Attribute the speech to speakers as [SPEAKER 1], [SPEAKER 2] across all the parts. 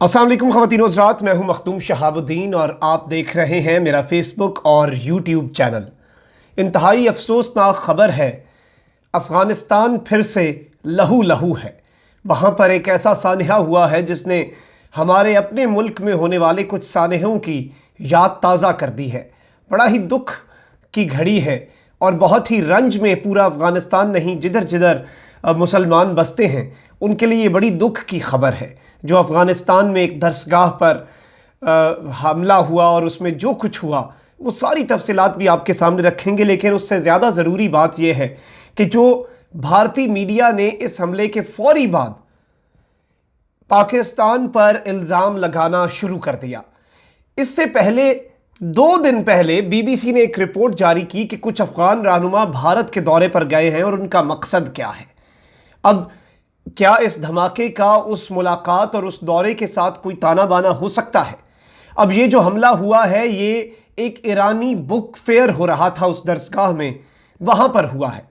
[SPEAKER 1] अस्सलाम वालेकुम ख़वातीन व हज़रात, मैं हूं मखदूम शहाबुद्दीन और आप देख रहे हैं मेरा फेसबुक और यूट्यूब चैनल। इंतहाई अफसोसनाक ख़बर है, अफ़गानिस्तान फिर से लहू लहू है। वहाँ पर एक ऐसा सानहा हुआ है जिसने हमारे अपने मुल्क में होने वाले कुछ सानहों की याद ताज़ा कर दी है। बड़ा ही दुख की घड़ी है और बहुत ही रंज में पूरा अफ़गानिस्तान नहीं, जिधर जिधर मुसलमान बसते हैं उनके लिए ये बड़ी दुख की ख़बर है। जो अफ़गानिस्तान में एक दरसगाह पर हमला हुआ और उसमें जो कुछ हुआ वो सारी तफसीलात भी आपके सामने रखेंगे, लेकिन उससे ज़्यादा ज़रूरी बात यह है कि जो भारतीय मीडिया ने इस हमले के फ़ौरी बाद पाकिस्तान पर इल्ज़ाम लगाना शुरू कर दिया। इससे पहले 2 दिन पहले बीबीसी ने एक रिपोर्ट जारी की कि कुछ अफ़गान रहनुमा भारत के दौरे पर गए हैं और उनका मकसद क्या है। अब क्या इस धमाके का उस मुलाकात और उस दौरे के साथ कोई ताना बाना हो सकता है? अब ये जो हमला हुआ है ये एक ईरानी बुक फेयर हो रहा था, उस दरसगाह में वहाँ पर हुआ है।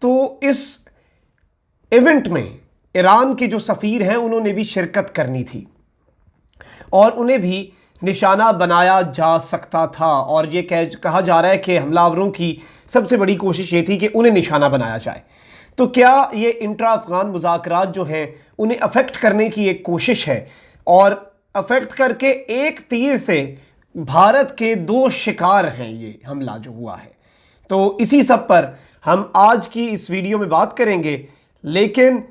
[SPEAKER 1] तो इस इवेंट में ईरान के जो सफ़ीर हैं उन्होंने भी शिरकत करनी थी और उन्हें भी निशाना बनाया जा सकता था, और ये कहा जा रहा है कि हमलावरों की सबसे बड़ी कोशिश ये थी कि उन्हें निशाना बनाया जाए। तो क्या ये इंट्रा अफ़गान मुज़ाकरात जो हैं उन्हें अफेक्ट करने की एक कोशिश है, और अफेक्ट करके एक तीर से भारत के 2 शिकार हैं ये हमला जो हुआ है। तो इसी सब पर हम आज की इस वीडियो में बात करेंगे, लेकिन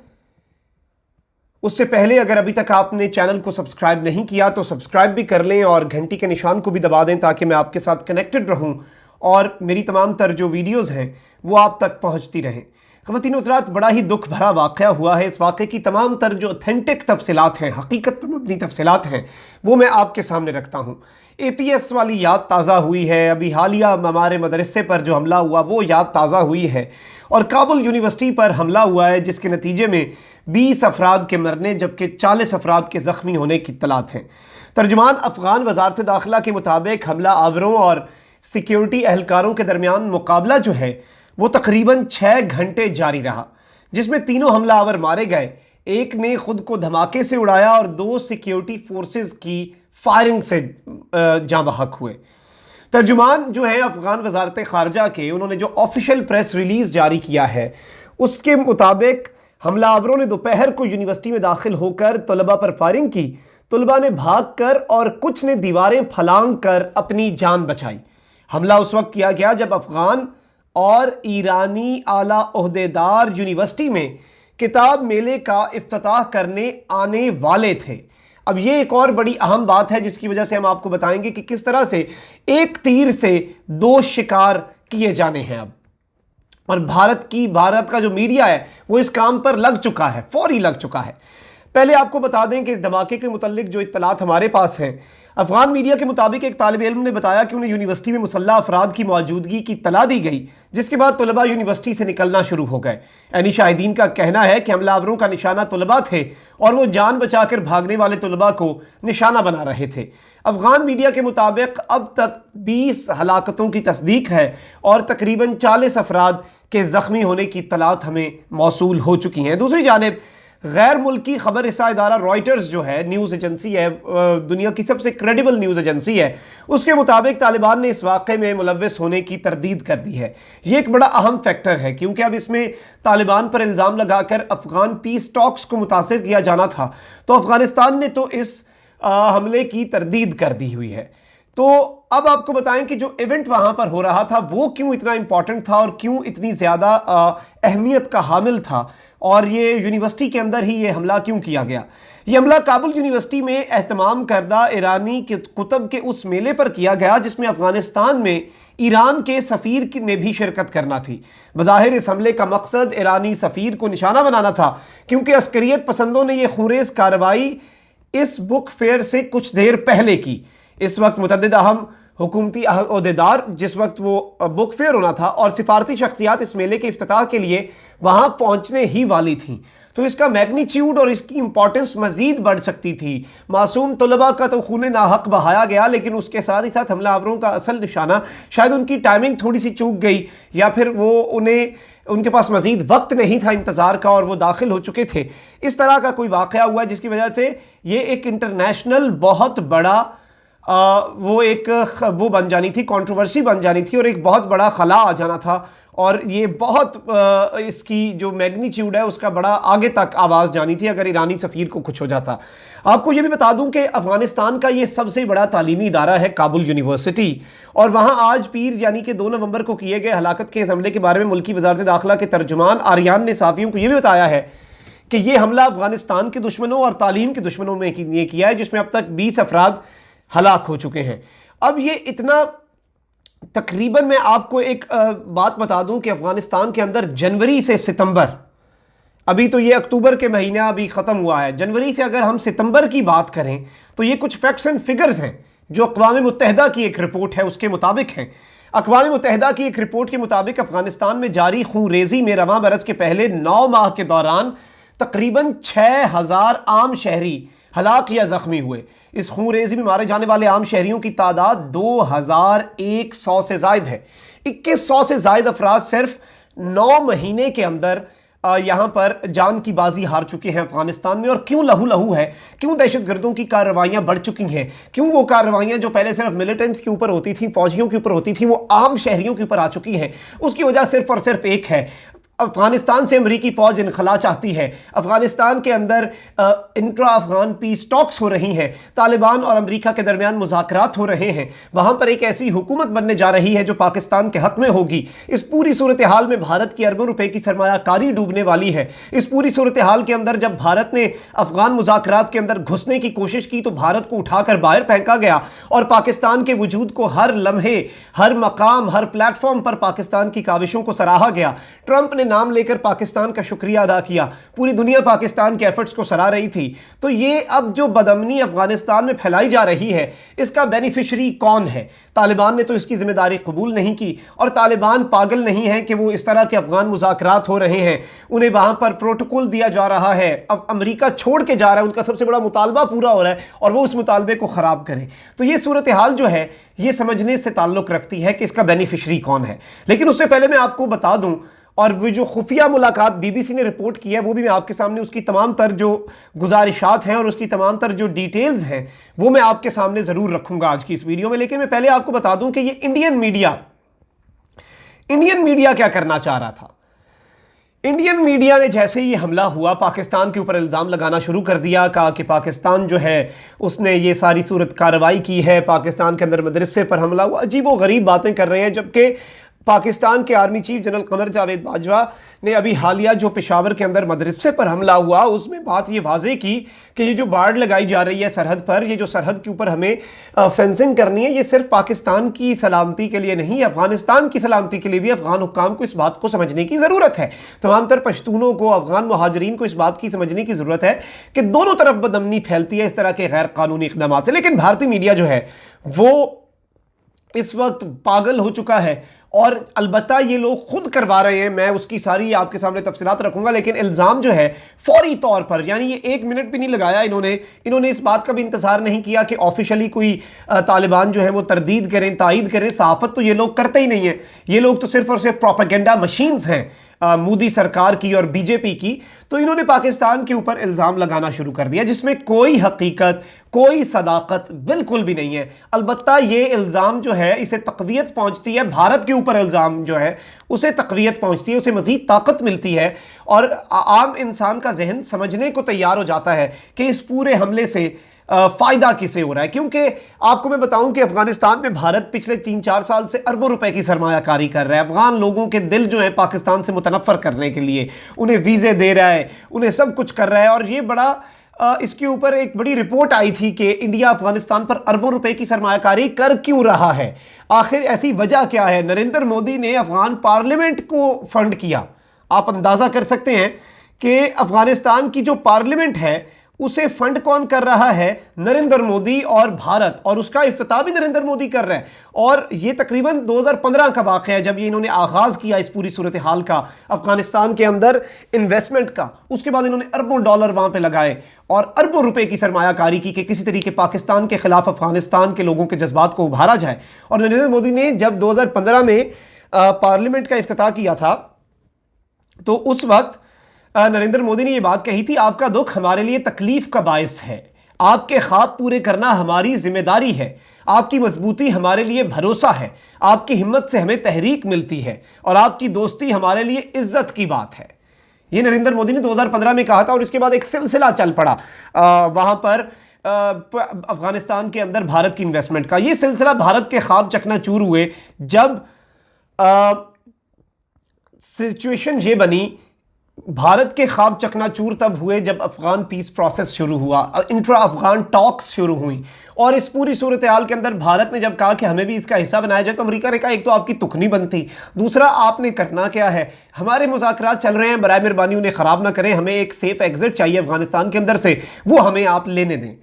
[SPEAKER 1] उससे पहले अगर अभी तक आपने चैनल को सब्सक्राइब नहीं किया तो सब्सक्राइब भी कर लें और घंटी के निशान को भी दबा दें ताकि मैं आपके साथ कनेक्टेड रहूं और मेरी तमाम तर जो वीडियोज़ हैं वो आप तक पहुंचती रहें। ख़वातीन व हज़रात, बड़ा ही दुख भरा वाक़या हुआ है। इस वाक़े की तमाम तर जो ऑथेंटिक तफसीलात हैं, हकीकत पर मबनी तफसीलात हैं, वो मैं आपके सामने रखता हूँ। APS वाली याद ताज़ा हुई है, अभी हालिया हमारे मदरसे पर जो हमला हुआ वो याद ताज़ा हुई है, और काबुल यूनिवर्सिटी पर हमला हुआ है जिसके नतीजे में 20 अफराद के मरने जबकि 40 अफराद के ज़ख्मी होने की इत्तलात हैं। तर्जुमान अफ़गान वज़ारत दाखिला के मुताबिक हमला आवरों और सिक्योरिटी एहलकारों के दरमियान मुकाबला जो है वो तकरीबन 6 घंटे जारी रहा, जिसमें तीनों हमलावर मारे गए। एक ने खुद को धमाके से उड़ाया और 2 सिक्योरिटी फोर्सेस की फायरिंग से जाँ बहक हुए। तर्जुमान जो है अफ़गान वज़ारत ख़ारजा के, उन्होंने जो ऑफिशियल प्रेस रिलीज़ जारी किया है उसके मुताबिक हमलावरों ने दोपहर को यूनिवर्सिटी में दाखिल होकर तलबा पर फायरिंग की। तलबा ने भाग कर और कुछ ने दीवारें फलांग कर अपनी जान बचाई। हमला उस वक्त किया गया जब अफ़गान और ईरानी आला ओहदेदार यूनिवर्सिटी में किताब मेले का इफ्तिताह करने आने वाले थे। अब ये एक और बड़ी अहम बात है जिसकी वजह से हम आपको बताएंगे कि किस तरह से एक तीर से 2 शिकार किए जाने हैं अब, और भारत का जो मीडिया है वो इस काम पर लग चुका है, फौरी लग चुका है। पहले आपको बता दें कि इस धमाके के मुतल्लिक जो इत्तलात हमारे पास हैं, अफ़गान मीडिया के मुताबिक एक तालिब इल्म ने बताया कि उन्हें यूनिवर्सिटी में मुसल्लह अफराद की मौजूदगी की इत्तला दी गई, जिसके बाद तलबा यूनिवर्सिटी से निकलना शुरू हो गए। ऐनी शाहिदीन का कहना है कि हमलावरों का निशाना तलबा थे और वो जान बचाकर भागने वाले तलबा को निशाना बना रहे थे। अफ़गान मीडिया के मुताबिक अब तक 20 हलाकतों की तस्दीक है और तकरीबन 40 अफराद के ज़ख्मी होने की इत्तलात हमें मौसूल हो चुकी हैं। दूसरी जानिब गैर मुल्की खबर रिसा इदारा रॉयटर्स जो है, न्यूज़ एजेंसी है, दुनिया की सबसे क्रेडिबल न्यूज़ एजेंसी है, उसके मुताबिक तालिबान ने इस वाक़े में मुलव्वस होने की तरदीद कर दी है। ये एक बड़ा अहम फैक्टर है क्योंकि अब इसमें तालिबान पर इल्ज़ाम लगाकर अफ़गान पीस टॉक्स को मुतासिर किया जाना था, तो अफ़गानिस्तान ने तो इस हमले की तरदीद कर दी हुई है। तो अब आपको बताएं कि जो इवेंट वहाँ पर हो रहा था वो क्यों इतना इम्पॉर्टेंट था और क्यों इतनी ज़्यादा अहमियत का हामिल था, और ये यूनिवर्सिटी के अंदर ही ये हमला क्यों किया गया। ये हमला काबुल यूनिवर्सिटी में एहतमाम करदा ईरानी कुतब के उस मेले पर किया गया जिसमें अफ़गानिस्तान में ईरान के सफ़ीर ने भी शिरकत करना थी। बज़ाहिर इस हमले का मकसद ईरानी सफ़ीर को निशाना बनाना था क्योंकि अस्करियत पसंदों ने यह खूरेज़ कार्रवाई इस बुक फेयर से कुछ देर पहले की। इस वक्त मुतअद्दिद अहम हुकूमती ओहदेदार, जिस वक्त वो बुक फेयर होना था, और सिफारती शख्सियात इस मेले के इफ्तिताह के लिए वहाँ पहुँचने ही वाली थी। तो इसका मैग्नीट्यूड और इसकी इंपॉर्टेंस मजीद बढ़ सकती थी। मासूम तलबा का तो खून नाहक बहाया गया, लेकिन उसके साथ ही साथ हमलावरों का असल निशाना शायद उनकी टाइमिंग थोड़ी सी चूक गई, या फिर उनके पास मजीद वक्त नहीं था इंतज़ार का और वो दाखिल हो चुके थे। इस तरह का कोई वाक़या हुआ जिसकी वजह से ये एक इंटरनेशनल बहुत बड़ा वो बन जानी थी, कंट्रोवर्सी बन जानी थी और एक बहुत बड़ा खला आ जाना था, और ये बहुत इसकी जो मैग्नीट्यूड है उसका बड़ा आगे तक आवाज़ जानी थी अगर ईरानी सफ़ीर को कुछ हो जाता। आपको ये भी बता दूं कि अफ़गानिस्तान का ये सबसे बड़ा तालीमी इदारा है काबुल यूनिवर्सिटी, और वहाँ आज पीर यानी कि 2 नवंबर को किए गए हलाकत के इस हमले के बारे में मुल्की वज़ारत दाखिला के तर्जुमान आर्यान ने सहाफ़ियों को ये भी बताया है कि ये हमला अफ़गानिस्तान के दुश्मनों और तालीम के दुश्मनों में ये किया है, जिसमें अब तक 20 अफराद हलाक हो चुके हैं। अब ये इतना तकरीबन मैं आपको एक बात बता दूं कि अफ़गानिस्तान के अंदर जनवरी से सितंबर, अभी तो ये अक्टूबर के महीना अभी ख़त्म हुआ है, जनवरी से अगर हम सितंबर की बात करें तो ये कुछ फैक्ट्स एंड फिगर्स हैं जो अक़वाम मुत्तहिदा की एक रिपोर्ट है उसके मुताबिक हैं। अक़वाम मुत्तहिदा की एक रिपोर्ट के मुताबिक अफ़गानिस्तान में जारी खून रेज़ी में रवां बरस के पहले 9 माह के दौरान तकरीबन 6000 आम शहरी हलाक या ज़ख्मी हुए। इस खून रेज़ी में मारे जाने वाले आम शहरियों की तादाद 2100 से ज़ायद है। 2100 से ज़ायद अफराद सिर्फ 9 महीने के अंदर यहाँ पर जान की बाजी हार चुके हैं अफगानिस्तान में। और क्यों लहू लहू है, क्यों दहशतगर्दों की कार्रवाइयाँ बढ़ चुकी हैं, क्यों वो कार्रवाइयाँ जो पहले सिर्फ मिलिटेंट्स के ऊपर होती थी, फौजियों के ऊपर होती थी, वो आम शहरियों के ऊपर आ चुकी हैं। उसकी वजह सिर्फ और सिर्फ एक है, अफगानिस्तान से अमरीकी फ़ौज इनखला चाहती है। अफगानिस्तान के अंदर इंट्रा अफगान पीस टॉक्स हो रही हैं, तालिबान और अमरीका के दरमियान मुज़ाकरात हो रहे हैं, वहाँ पर एक ऐसी हुकूमत बनने जा रही है जो पाकिस्तान के हक़ में होगी। इस पूरी सूरत हाल में भारत की अरबों रुपए की सरमायाकारी डूबने वाली है। इस पूरी सूरत हाल के अंदर जब भारत ने अफगान मुज़ाकरात के अंदर घुसने की कोशिश की तो भारत को उठाकर बाहर फेंका गया और पाकिस्तान के वजूद को हर लम्हे, हर मकाम, हर प्लेटफॉर्म पर पाकिस्तान की काविशों को सराहा गया। ट्रंप ने नाम लेकर पाकिस्तान का शुक्रिया अदा किया, पूरी दुनिया पाकिस्तान के एफर्ट्स को सराह रही थी। तो ये अब जो बदअमनी अफगानिस्तान में फैलाई जा रही है, इसका बेनिफिशरी कौन है? तालिबान ने तो इसकी जिम्मेदारी कबूल नहीं की, और तालिबान पागल नहीं है कि वो इस तरह के अफगान मुज़ाकरात हो रहे हैं, उन्हें वहां पर प्रोटोकॉल दिया जा रहा है, अब अमेरिका छोड़ के जा रहा है, उनका सबसे बड़ा मुतालबा पूरा हो रहा है और वो उस मुतालबे को ख़राब करें। तो ये सूरत हाल जो है ये समझने से ताल्लुक़ रखती है कि इसका बेनिफिशरी कौन है। लेकिन उससे पहले मैं आपको बता दूं, और वो जो खुफिया मुलाकात बीबीसी ने रिपोर्ट की है वो भी मैं आपके सामने उसकी तमाम तर जो गुजारिशात हैं और उसकी तमाम तर जो डिटेल्स हैं वो मैं आपके सामने ज़रूर रखूंगा आज की इस वीडियो में। लेकिन मैं पहले आपको बता दूं कि ये इंडियन मीडिया क्या करना चाह रहा था। इंडियन मीडिया ने जैसे ही हमला हुआ पाकिस्तान के ऊपर इल्ज़ाम लगाना शुरू कर दिया, कहा कि पाकिस्तान जो है उसने ये सारी सूरत कार्रवाई की है, पाकिस्तान के अंदर मदरसे पर हमला हुआ। अजीब व गरीब बातें कर रहे हैं, जबकि पाकिस्तान के army chief general Qamar Javed Bajwa ने अभी हालिया जो पेशावर के अंदर मदरसे पर हमला हुआ उसमें बात ये वाज़े की कि ये जो बाड़ लगाई जा रही है सरहद पर, ये जो सरहद के ऊपर हमें फेंसिंग करनी है, ये सिर्फ पाकिस्तान की सलामती के लिए नहीं, अफगानिस्तान की सलामती के लिए भी अफगान हुक्काम को इस बात को समझने की ज़रूरत है। तमाम तर पश्तूनों को, अफगान मुहाजिरीन को इस बात की समझने की ज़रूरत है कि दोनों तरफ बदअमनी फैलती है इस तरह के गैर कानूनी इक़दाम से। लेकिन भारतीय मीडिया जो है वो इस वक्त पागल हो चुका है, और अलबत्ता ये लोग खुद करवा रहे हैं, मैं उसकी सारी आपके सामने तफसीलात रखूंगा। लेकिन इल्ज़ाम जो है फौरी तौर पर, यानी ये 1 मिनट भी नहीं लगाया इन्होंने इस बात का भी इंतज़ार नहीं किया कि ऑफिशियली कोई तालिबान जो है वो तरदीद करें, तायीद करें। सहाफ़त तो ये लोग करते ही नहीं है, ये लोग तो सिर्फ और सिर्फ प्रोपेगेंडा मशीन्स हैं मोदी सरकार की और बीजेपी की। तो इन्होंने पाकिस्तान के ऊपर इल्ज़ाम लगाना शुरू कर दिया जिसमें कोई हकीकत, कोई सदाकत बिल्कुल भी नहीं है। अलबत्ता ये इल्ज़ाम जो है इसे तक़वियत पहुंचती है, भारत के ऊपर इल्ज़ाम जो है उसे तक़वियत पहुंचती है, उसे मज़ीद ताकत मिलती है, और आम इंसान का जहन समझने को तैयार हो जाता है कि इस पूरे हमले से फ़ायदा किसे हो रहा है। क्योंकि आपको मैं बताऊं कि अफगानिस्तान में भारत पिछले 3-4 साल से अरबों रुपए की सरमायाकारी कर रहा है। अफगान लोगों के दिल जो है पाकिस्तान से मुतनफ़र करने के लिए उन्हें वीज़े दे रहा है, उन्हें सब कुछ कर रहा है। और ये बड़ा इसके ऊपर एक बड़ी रिपोर्ट आई थी कि इंडिया अफगानिस्तान पर अरबों रुपए की सरमायाकारी कर क्यों रहा है, आखिर ऐसी वजह क्या है। नरेंद्र मोदी ने अफगान पार्लियामेंट को फंड किया। आप अंदाज़ा कर सकते हैं कि अफगानिस्तान की जो पार्लियामेंट है اسے فنڈ کون کر رہا ہے؟ نریندر مودی اور بھارت، اور اس کا افتتاح بھی نریندر مودی کر رہے ہیں۔ اور یہ تقریباً 2015 کا واقعہ ہے جب یہ انہوں نے آغاز کیا اس پوری صورتحال کا، افغانستان کے اندر انویسٹمنٹ کا۔ اس کے بعد انہوں نے اربوں ڈالر وہاں پہ لگائے اور اربوں روپے کی سرمایہ کاری کی کہ کسی طریقے پاکستان کے خلاف افغانستان کے لوگوں کے جذبات کو ابھارا جائے۔ اور نریندر مودی نے جب 2015 میں پارلیمنٹ کا افتتاح کیا تھا تو اس وقت نریندر مودی نے یہ بات کہی تھی، آپ کا دکھ ہمارے لیے تکلیف کا باعث ہے، آپ کے خواب پورے کرنا ہماری ذمہ داری ہے، آپ کی مضبوطی ہمارے لیے بھروسہ ہے، آپ کی ہمت سے ہمیں تحریک ملتی ہے اور آپ کی دوستی ہمارے لیے عزت کی بات ہے۔ یہ نریندر مودی نے 2015 میں کہا تھا، اور اس کے بعد ایک سلسلہ چل پڑا وہاں پر افغانستان کے اندر بھارت کی انویسٹمنٹ کا۔ یہ سلسلہ بھارت کے خواب چکنا چور ہوئے جب سچویشن یہ بنی، بھارت کے خواب چکنا چور تب ہوئے جب افغان پیس پروسیس شروع ہوا، انٹرا افغان ٹاکس شروع ہوئیں، اور اس پوری صورتحال کے اندر بھارت نے جب کہا کہ ہمیں بھی اس کا حصہ بنایا جائے تو امریکہ نے کہا ایک تو آپ کی تک نہیں بنتی، دوسرا آپ نے کرنا کیا ہے، ہمارے مذاکرات چل رہے ہیں، برائے مہربانی انہیں خراب نہ کریں، ہمیں ایک سیف ایگزٹ چاہیے افغانستان کے اندر سے، وہ ہمیں آپ لینے دیں۔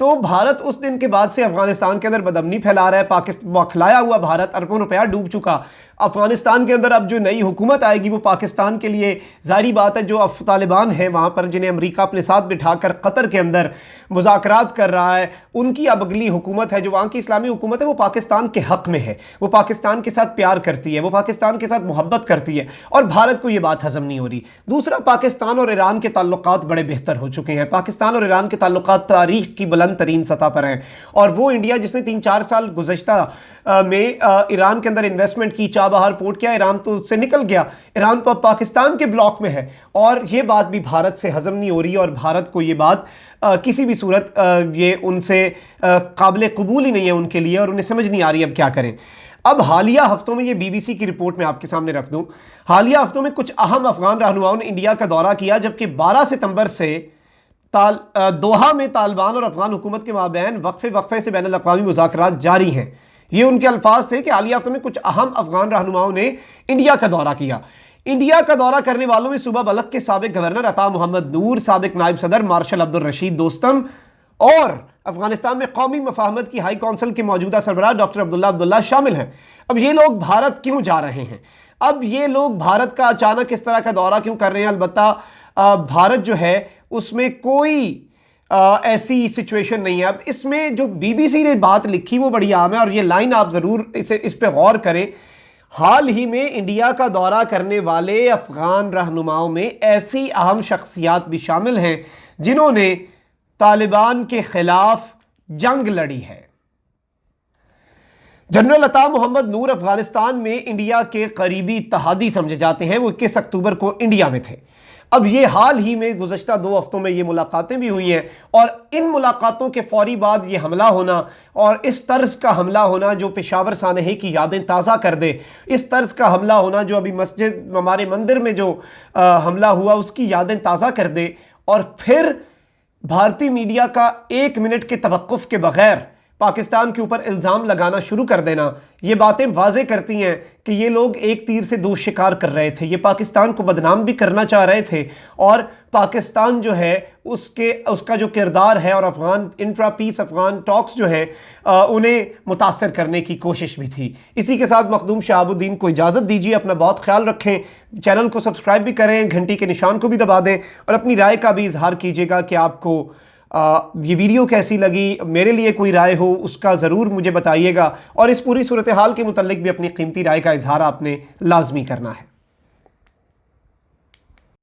[SPEAKER 1] تو بھارت اس دن کے بعد سے افغانستان کے اندر بدامنی پھیلا رہا ہے، پاکستان کھلایا ہوا بھارت اربوں روپیہ ڈوب چکا۔ افغانستان کے اندر اب جو نئی حکومت آئے گی وہ پاکستان کے لیے ظاہری بات ہے، جو طالبان ہیں وہاں پر جنہیں امریکہ اپنے ساتھ بٹھا کر قطر کے اندر مذاکرات کر رہا ہے، ان کی اب اگلی حکومت ہے جو وہاں کی اسلامی حکومت ہے، وہ پاکستان کے حق میں ہے، وہ پاکستان کے ساتھ پیار کرتی ہے، وہ پاکستان کے ساتھ محبت کرتی ہے، اور بھارت کو یہ بات ہضم نہیں ہو رہی۔ دوسرا، پاکستان اور ایران کے تعلقات بڑے بہتر ہو چکے ہیں، پاکستان اور ایران کے تعلقات تاریخ کی بلند ترین سطح پر ہیں، اور وہ انڈیا جس نے 3-4 سال گزشتہ میں ایران کے اندر انویسٹمنٹ کی، چابہار پورٹ کیا، ایران تو اس سے نکل گیا، ایران تو اب پاکستان کے بلاک میں ہے، اور یہ بات بھی بھارت سے ہضم نہیں ہو رہی، اور بھارت کو یہ بات کسی بھی صورت یہ ان سے قابل قبول ہی نہیں ہے ان کے لیے، اور انہیں سمجھ نہیں آ رہی اب کیا کریں۔ اب حالیہ ہفتوں میں، یہ بی بی سی کی رپورٹ میں آپ کے سامنے رکھ دوں، حالیہ ہفتوں میں کچھ اہم افغان رہنماؤں نے انڈیا کا دورہ کیا، جبکہ 12 ستمبر سے دوحہ میں طالبان اور افغان حکومت کے مابین وقفے سے بین الاقوامی مذاکرات جاری ہیں۔ یہ ان کے الفاظ تھے کہ حالیہ ہفتوں میں کچھ اہم افغان رہنماؤں نے انڈیا کا دورہ کیا۔ انڈیا کا دورہ کرنے والوں میں صوبہ بلخ کے سابق گورنر عطا محمد نور، سابق نائب صدر مارشل عبدالرشید دوستم، اور افغانستان میں قومی مفاہمت کی ہائی کونسل کے موجودہ سربراہ ڈاکٹر عبداللہ شامل ہیں۔ اب یہ لوگ بھارت کیوں جا رہے ہیں؟ اب یہ لوگ بھارت کا اچانک اس طرح کا دورہ کیوں کر رہے ہیں؟ البتہ بھارت جو ہے اس میں کوئی ایسی سچویشن نہیں ہے۔ اب اس میں جو بی بی سی نے بات لکھی وہ بڑی عام ہے، اور یہ لائن آپ ضرور اس پہ غور کریں۔ حال ہی میں انڈیا کا دورہ کرنے والے افغان رہنماؤں میں ایسی اہم شخصیات بھی شامل ہیں جنہوں نے طالبان کے خلاف جنگ لڑی ہے۔ جنرل عطا محمد نور افغانستان میں انڈیا کے قریبی اتحادی سمجھے جاتے ہیں، وہ 21 اکتوبر کو انڈیا میں تھے۔ اب یہ حال ہی میں گزشتہ 2 ہفتوں میں یہ ملاقاتیں بھی ہوئی ہیں، اور ان ملاقاتوں کے فوری بعد یہ حملہ ہونا، اور اس طرز کا حملہ ہونا جو پشاور سانحے کی یادیں تازہ کر دے، اس طرز کا حملہ ہونا جو ابھی مسجد ہمارے مندر میں جو حملہ ہوا اس کی یادیں تازہ کر دے، اور پھر بھارتی میڈیا کا 1 منٹ کے توقف کے بغیر پاکستان کے اوپر الزام لگانا شروع کر دینا، یہ باتیں واضح کرتی ہیں کہ یہ لوگ ایک تیر سے 2 شکار کر رہے تھے۔ یہ پاکستان کو بدنام بھی کرنا چاہ رہے تھے، اور پاکستان جو ہے اس کا جو کردار ہے، اور افغان انٹرا پیس افغان ٹاکس جو ہیں انہیں متاثر کرنے کی کوشش بھی تھی۔ اسی کے ساتھ مخدوم شہاب الدین کو اجازت دیجیے، اپنا بہت خیال رکھیں، چینل کو سبسکرائب بھی کریں، گھنٹی کے نشان کو بھی دبا دیں، اور اپنی رائے کا بھی اظہار کیجیے گا کہ آپ کو یہ ویڈیو کیسی لگی، میرے لیے کوئی رائے ہو اس کا ضرور مجھے بتائیے گا، اور اس پوری صورتحال کے متعلق بھی اپنی قیمتی رائے کا اظہار آپ نے لازمی کرنا ہے۔